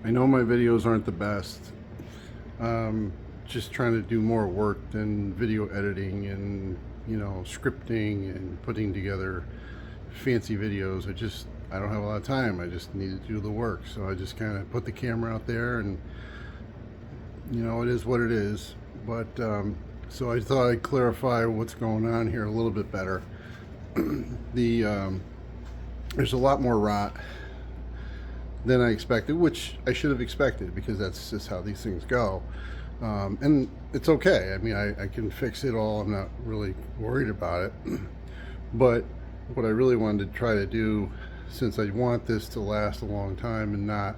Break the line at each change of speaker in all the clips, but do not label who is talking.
I know my videos aren't the best. Just trying to do more work than video editing and, you know, scripting and putting together fancy videos. I don't have a lot of time. I just need to do the work. So I just kind of put the camera out there and, you know, it is what it is. But, so I thought I'd clarify what's going on here a little bit better. There's a lot more rot than I expected, which I should have expected because that's just how these things go. And it's okay. I mean, I can fix it all. I'm not really worried about it. But what I really wanted to try to do, since I want this to last a long time and not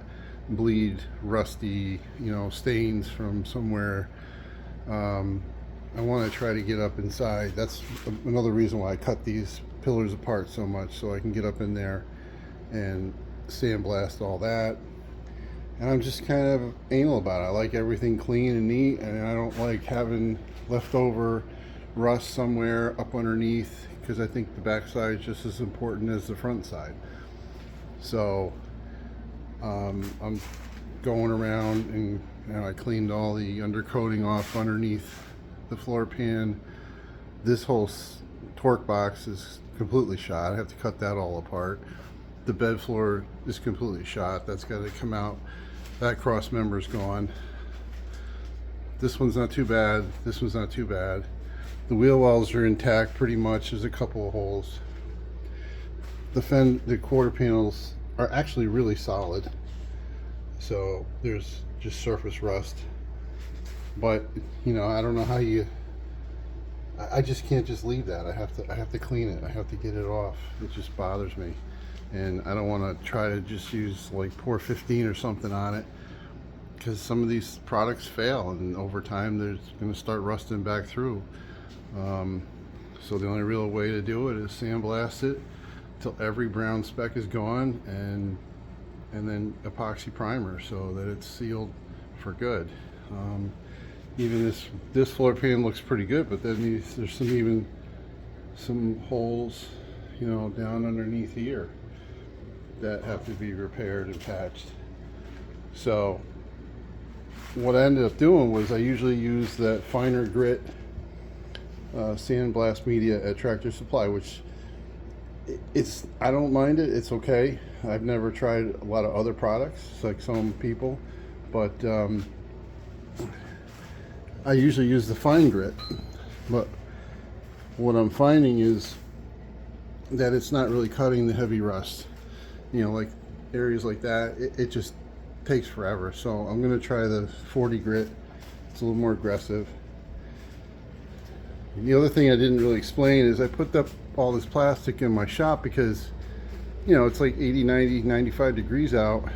bleed rusty, you know, stains from somewhere, I want to try to get up inside. That's another reason why I cut these pillars apart so much, so I can get up in there and sandblast all that. And I'm just kind of anal about it. I like everything clean and neat, and I don't like having leftover rust somewhere up underneath, because I think the back side is just as important as the front side. So I'm going around and, you know, I cleaned all the undercoating off underneath the floor pan. This whole torque box is completely shot. I have to cut that all apart. The bed floor is completely shot. That's got to come out. That cross member's gone. This one's not too bad. This one's not too bad. The wheel wells are intact pretty much. There's a couple of holes. The quarter panels are actually really solid. So there's just surface rust. But, you know, I don't know how I just can't just leave that. I have to clean it. I have to get it off. It just bothers me. And I don't want to try to just use like pour 15 or something on it, because some of these products fail, and over time they're going to start rusting back through. So the only real way to do it is sandblast it till every brown speck is gone, and then epoxy primer so that it's sealed for good. Even this floor pan looks pretty good, but then there's some holes, you know, down underneath here that have to be repaired and patched. So what I ended up doing was I usually use that finer grit sandblast media at Tractor Supply, which I don't mind it. It's okay. I've never tried a lot of other products like some people, but I usually use the fine grit. But what I'm finding is that it's not really cutting the heavy rust. You know, like areas like that, it just takes forever. So I'm going to try the 40 grit. It's a little more aggressive. The other thing I didn't really explain is I put up all this plastic in my shop because, you know, it's like 80, 90, 95 degrees out,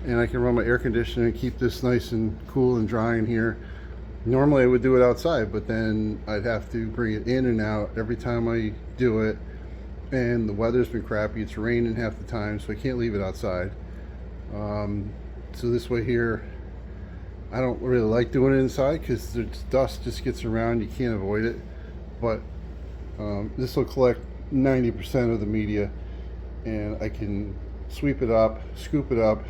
and I can run my air conditioner and keep this nice and cool and dry in here. Normally I would do it outside, but then I'd have to bring it in and out every time I do it. And the weather's been crappy. It's raining half the time, so I can't leave it outside. So this way here, I don't really like doing it inside because the dust just gets around. You can't avoid it. But this will collect 90% of the media, and I can sweep it up, scoop it up,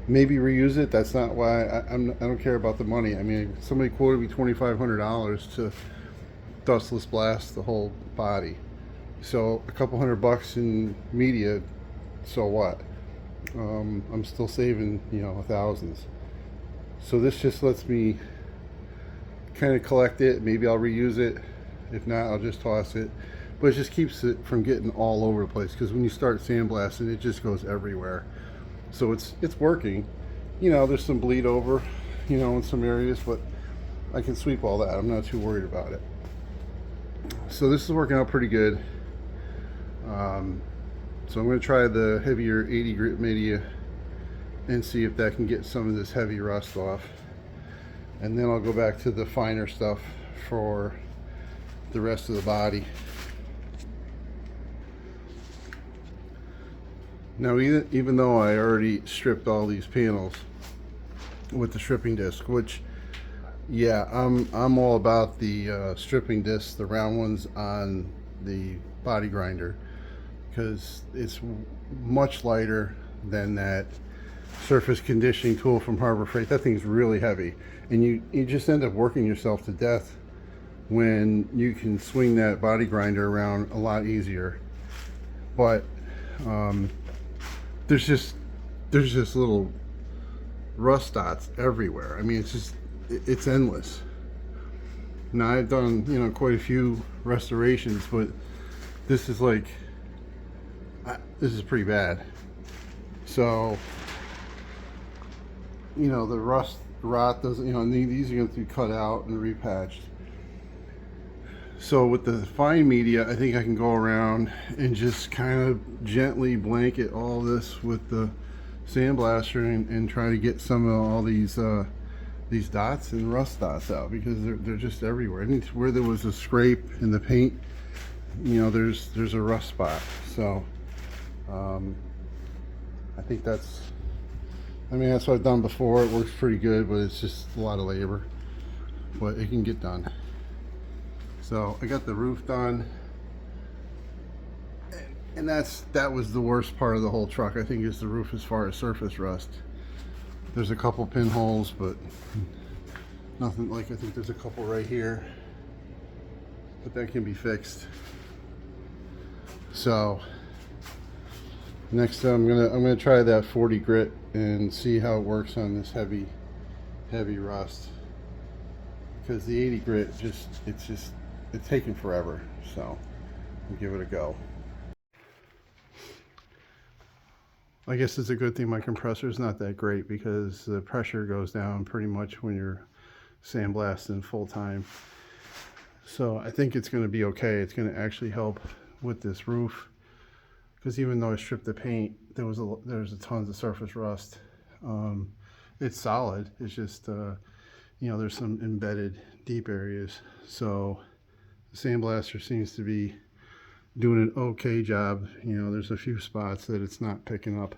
maybe reuse it. That's not why I don't care about the money. I mean, somebody quoted me $2,500 to dustless blast the whole body. So a couple $100 in media, so what? I'm still saving, you know, thousands. So this just lets me kind of collect it. Maybe I'll reuse it. If not, I'll just toss it. But it just keeps it from getting all over the place, because when you start sandblasting, it just goes everywhere. So it's working. You know, there's some bleed over, you know, in some areas, but I can sweep all that. I'm not too worried about it. So this is working out pretty good. So I'm going to try the heavier 80 grit media and see if that can get some of this heavy rust off, and then I'll go back to the finer stuff for the rest of the body. Now, even though I already stripped all these panels with the stripping disc, which, yeah, I'm all about the stripping discs, the round ones on the body grinder, because it's much lighter than that surface conditioning tool from Harbor Freight. That thing's really heavy, and you just end up working yourself to death when you can swing that body grinder around a lot easier. But there's just little rust dots everywhere. I mean, it's endless. Now I've done, you know, quite a few restorations, but this is like, this is pretty bad. So, you know, the rot doesn't, you know, these are going to be cut out and repatched. So with the fine media, I think I can go around and just kind of gently blanket all this with the sandblaster and try to get some of all these dots and rust dots out, because they're just everywhere. And where there was a scrape in the paint, you know, there's a rust spot. So I think that's what I've done before. It works pretty good, but it's just a lot of labor, but it can get done. So I got the roof done, and that was the worst part of the whole truck, I think, is the roof as far as surface rust. There's a couple pinholes, but nothing like, I think there's a couple right here, but that can be fixed. So next I'm gonna try that 40 grit and see how it works on this heavy rust, because the 80 grit it's taking forever. So I'll give it a go. I guess it's a good thing my compressor is not that great, because the pressure goes down pretty much when you're sandblasting full time. So I think it's going to be okay. It's going to actually help with this roof, because even though I stripped the paint, there's a tons of surface rust. It's solid. It's just you know, there's some embedded deep areas. So the sandblaster seems to be doing an okay job. You know, there's a few spots that it's not picking up,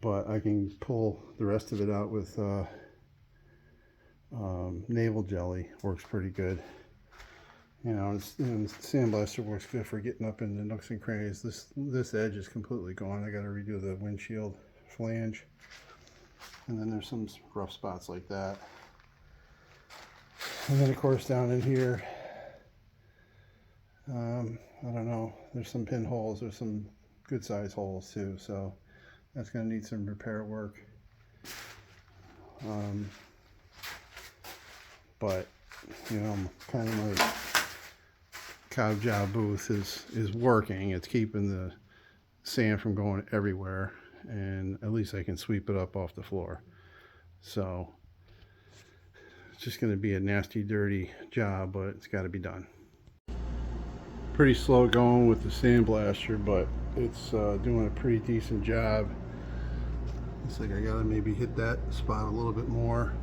but I can pull the rest of it out with navel jelly. Works pretty good. You know, and sandblaster works good for getting up in the nooks and crannies. This edge is completely gone. I got to redo the windshield flange, and then there's some rough spots like that. And then of course down in here, I don't know, there's some pinholes, there's some good size holes too, so that's going to need some repair work. But you know, kind of my cow job booth is working. It's keeping the sand from going everywhere, and at least I can sweep it up off the floor. So it's just going to be a nasty, dirty job, but it's got to be done. Pretty slow going with the sandblaster, but it's doing a pretty decent job. Looks like I gotta maybe hit that spot a little bit more,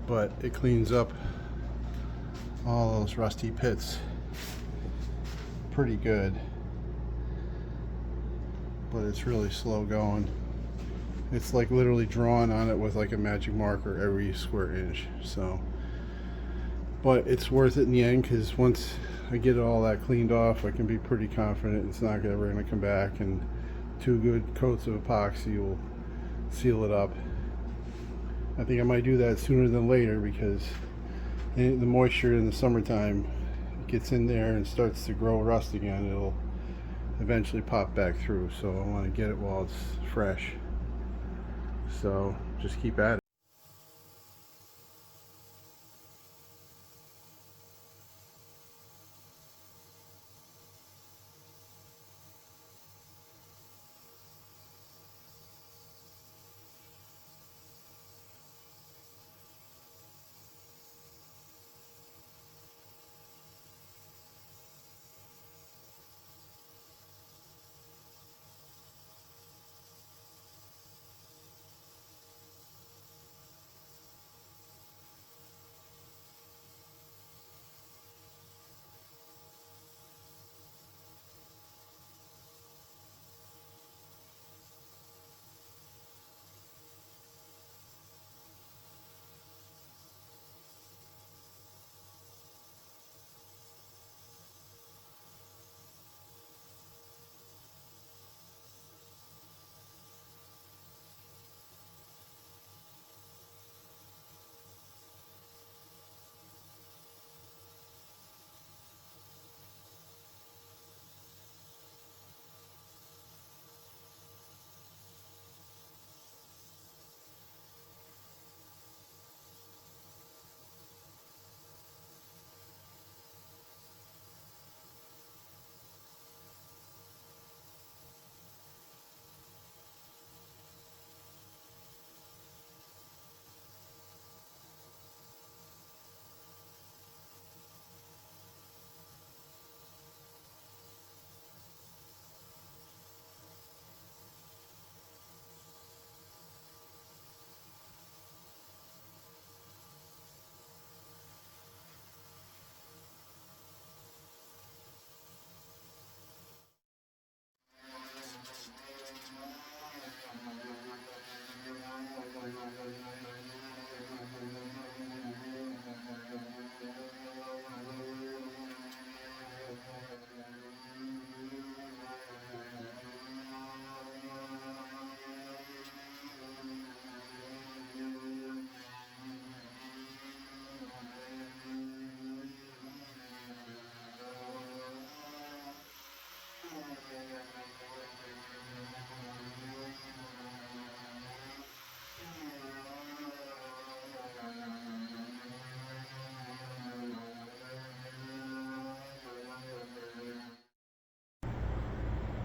but it cleans up all those rusty pits pretty good. But it's really slow going. It's like literally drawing on it with like a magic marker every square inch. So, but it's worth it in the end, because once I get all that cleaned off, I can be pretty confident it's not ever going to come back, and 2 good coats of epoxy will seal it up. I think I might do that sooner than later, because the moisture in the summertime gets in there and starts to grow rust again. It'll eventually pop back through, so I want to get it while it's fresh. So just keep at it.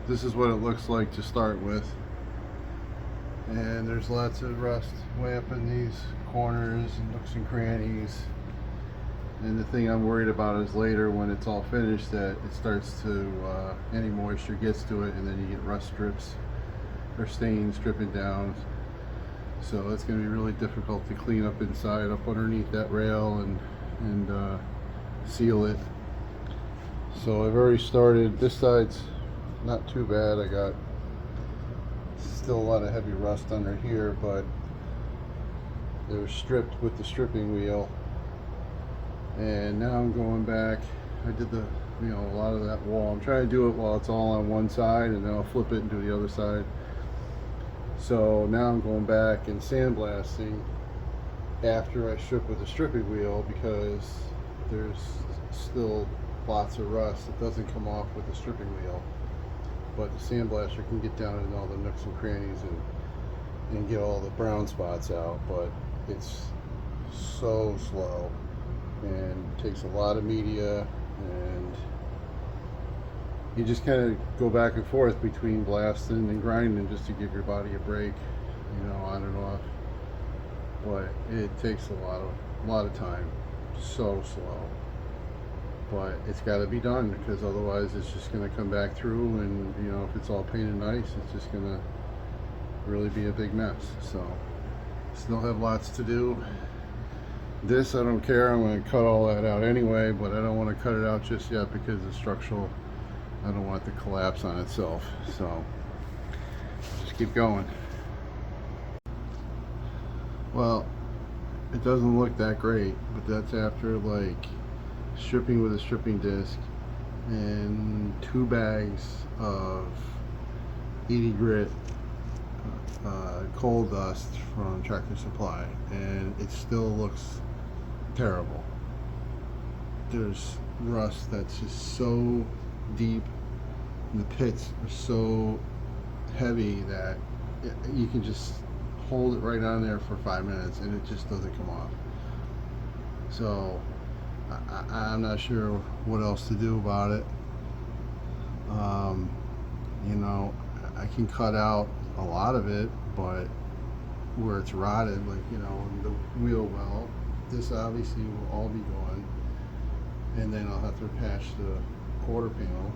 this is what it looks like to start with. And there's lots of rust way up in these corners and nooks and crannies. And the thing I'm worried about is later when it's all finished that it starts to, any moisture gets to it and then you get rust strips or stains dripping down. So it's going to be really difficult to clean up inside, up underneath that rail and seal it. So I've already started. This side's not too bad. I got still a lot of heavy rust under here, but they were stripped with the stripping wheel. And now I'm going back. I did the, a lot of that wall. I'm trying to do it while it's all on one side, and then I'll flip it and do the other side. So now I'm going back and sandblasting after I strip with the stripping wheel, because there's still lots of rust. It doesn't come off with the stripping wheel, but the sandblaster can get down in all the nooks and crannies and get all the brown spots out. But it's so slow and takes a lot of media, and you just kind of go back and forth between blasting and grinding just to give your body a break, on and off. But it takes a lot of time, so slow. But it's got to be done, because otherwise it's just going to come back through, and if it's all painted nice, it's just going to really be a big mess. So still have lots to do. This, I don't care. I'm going to cut all that out anyway, but I don't want to cut it out just yet because it's structural. I don't want it to collapse on itself. So just keep going. Well, it doesn't look that great, but that's after like stripping with a stripping disc and 2 bags of 80 grit coal dust from Tractor Supply, and it still looks terrible. There's rust that's just so deep, and the pits are so heavy that you can just hold it right on there for 5 minutes and it just doesn't come off. So I'm not sure what else to do about it. I can cut out a lot of it, but where it's rotted, like in the wheel well, this obviously will all be gone, and then I'll have to patch the quarter panel.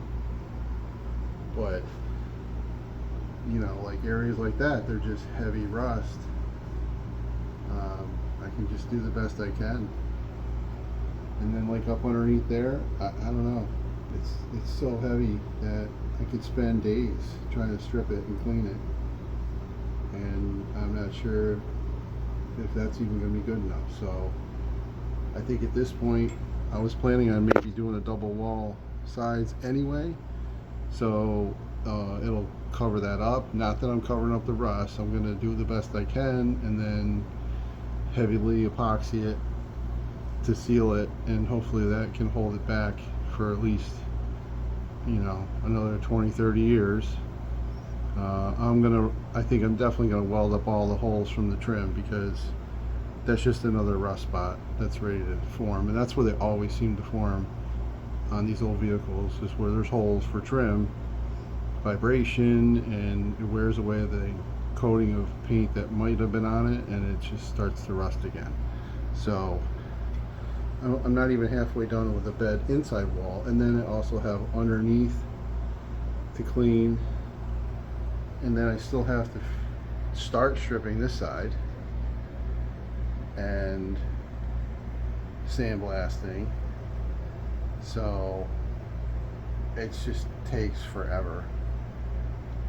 But like areas like that, they're just heavy rust. I can just do the best I can. And then like up underneath there, I don't know, it's so heavy that I could spend days trying to strip it and clean it, and I'm not sure if that's even going to be good enough. So I think at this point, I was planning on maybe doing a double wall sides anyway, so it'll cover that up. Not that I'm covering up the rust. I'm going to do the best I can and then heavily epoxy it to seal it, and hopefully that can hold it back for at least another 20-30 years. I think I'm definitely gonna weld up all the holes from the trim, because that's just another rust spot that's ready to form, and that's where they always seem to form on these old vehicles, is where there's holes for trim, vibration, and it wears away the coating of paint that might have been on it, and it just starts to rust again. So I'm not even halfway done with the bed inside wall, and then I also have underneath to clean, and then I still have to start stripping this side and sandblasting. So it just takes forever,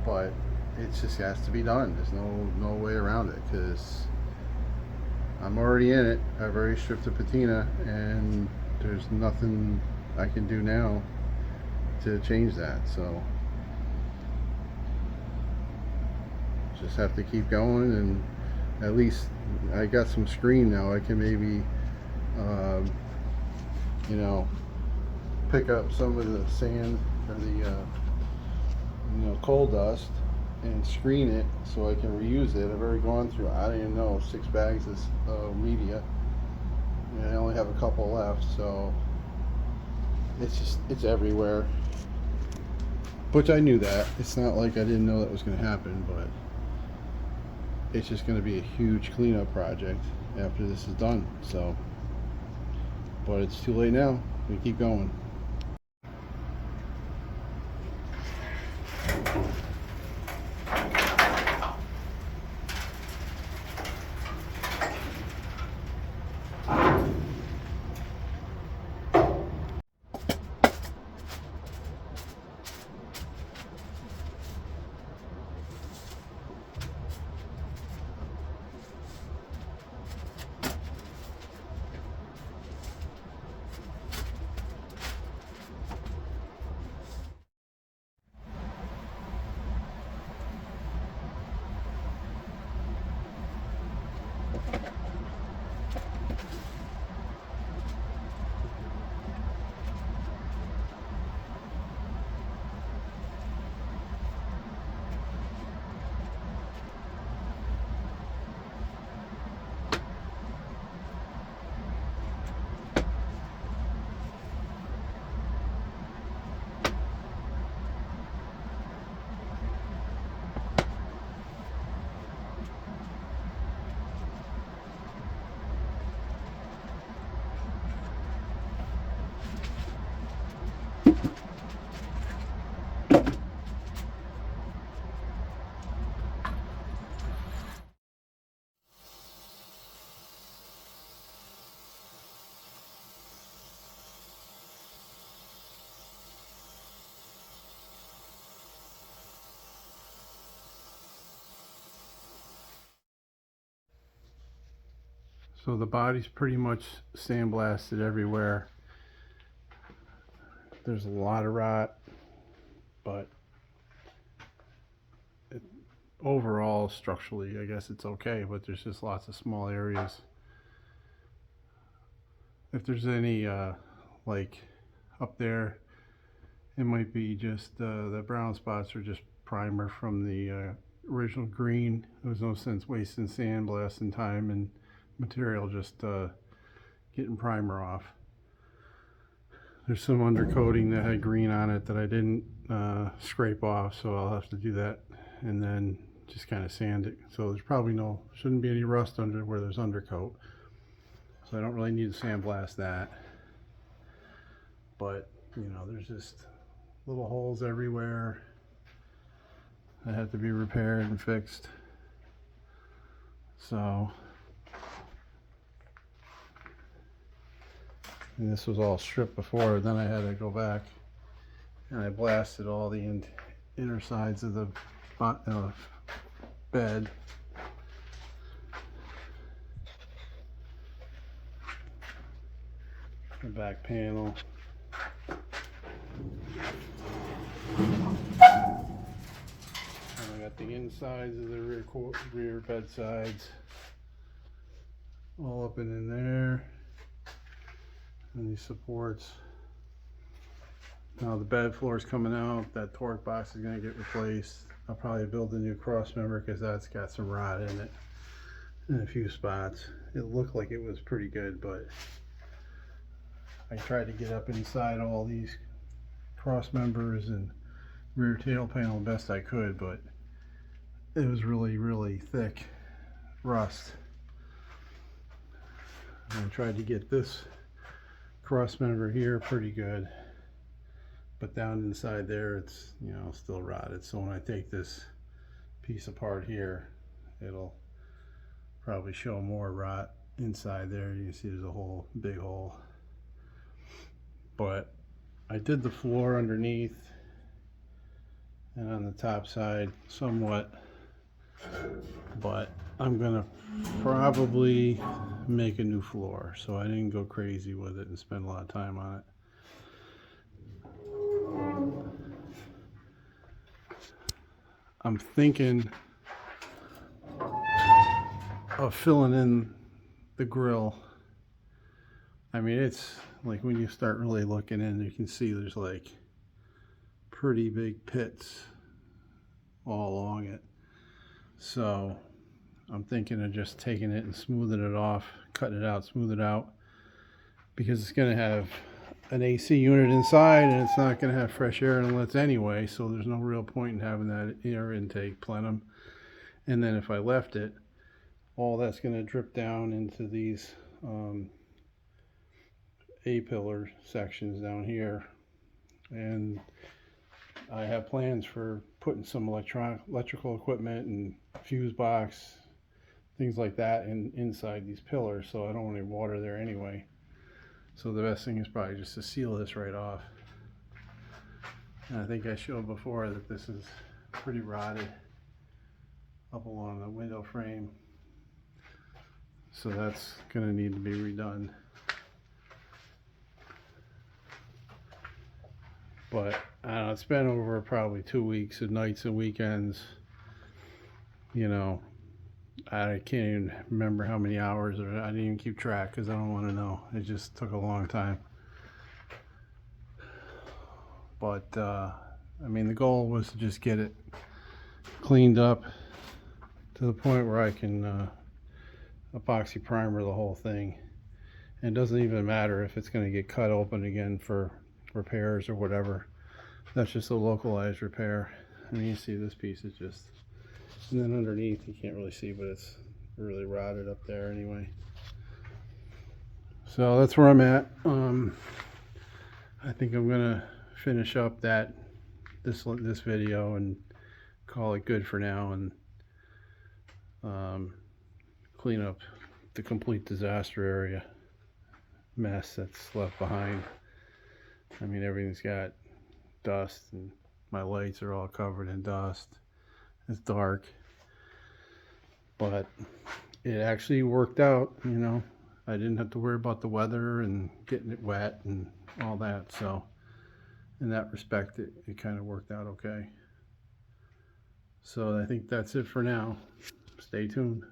but it just has to be done. There's no way around it, because I'm already in it. I've already stripped the patina, and there's nothing I can do now to change that. So just have to keep going, and at least I got some screen now. I can maybe pick up some of the sand or the coal dust and screen it so I can reuse it. I've already gone through, I don't even know, 6 bags of media, and I only have a couple left, so it's everywhere. which I knew that. It's not like I didn't know that was going to happen, but it's just going to be a huge cleanup project after this is done. So, but it's too late now. We keep going. So the body's pretty much sandblasted everywhere. There's a lot of rot, but overall, structurally, I guess it's okay, but there's just lots of small areas. If there's any, like up there, it might be just the brown spots are just primer from the original green. There was no sense wasting sandblasting time and material just getting primer off. There's some undercoating that had green on it that I didn't scrape off, so I'll have to do that and then just kind of sand it. So there's probably shouldn't be any rust under where there's undercoat. So I don't really need to sandblast that. But, you know, there's just little holes everywhere that have to be repaired and fixed. So, and this was all stripped before, then I had to go back and I blasted all the inner sides of the bed. The back panel. And I got the insides of the rear bed sides all up and in there. And these supports. Now the bed floor is coming out. That torque box is going to get replaced. I'll probably build a new cross member because that's got some rot in it in a few spots. It looked like it was pretty good, but I tried to get up inside all these cross members and rear tail panel the best I could, but it was really thick rust. And I tried to get this cross member here pretty good, but down inside there it's, you know, still rotted. So when I take this piece apart here, it'll probably show more rot inside there. You can see there's a whole big hole. But I did the floor underneath and on the top side somewhat, but I'm gonna probably make a new floor, so I didn't go crazy with it and spend a lot of time on it. I'm thinking of filling in the grill. I mean, it's like when you start really looking in, you can see there's like pretty big pits all along it. So I'm thinking of just taking it and smoothing it off, cutting it out, smooth it out, because it's going to have an AC unit inside, and it's not going to have fresh air inlets anyway, so there's no real point in having that air intake plenum. And then if I left it, all that's going to drip down into these A-pillar sections down here. And I have plans for putting some electrical equipment and fuse box, things like that inside these pillars, so I don't want any water there anyway. So the best thing is probably just to seal this right off. And I think I showed before that this is pretty rotted up along the window frame, so that's going to need to be redone. But I don't know, it's been over probably 2 weeks of nights and weekends. You know, I can't even remember how many hours, or I didn't even keep track because I don't want to know. It just took a long time. But I mean, the goal was to just get it cleaned up to the point where I can epoxy primer the whole thing. And it doesn't even matter if it's going to get cut open again for repairs or whatever. That's just a localized repair. I mean, you see this piece is just, and then underneath you can't really see, but it's really rotted up there anyway. So that's where I'm at. I think I'm gonna finish up this video and call it good for now, and clean up the complete disaster area mess that's left behind. I mean, everything's got dust, and my lights are all covered in dust. It's dark, but it actually worked out, you know. I didn't have to worry about the weather and getting it wet and all that, so in that respect it kind of worked out okay. So I think that's it for now. Stay tuned.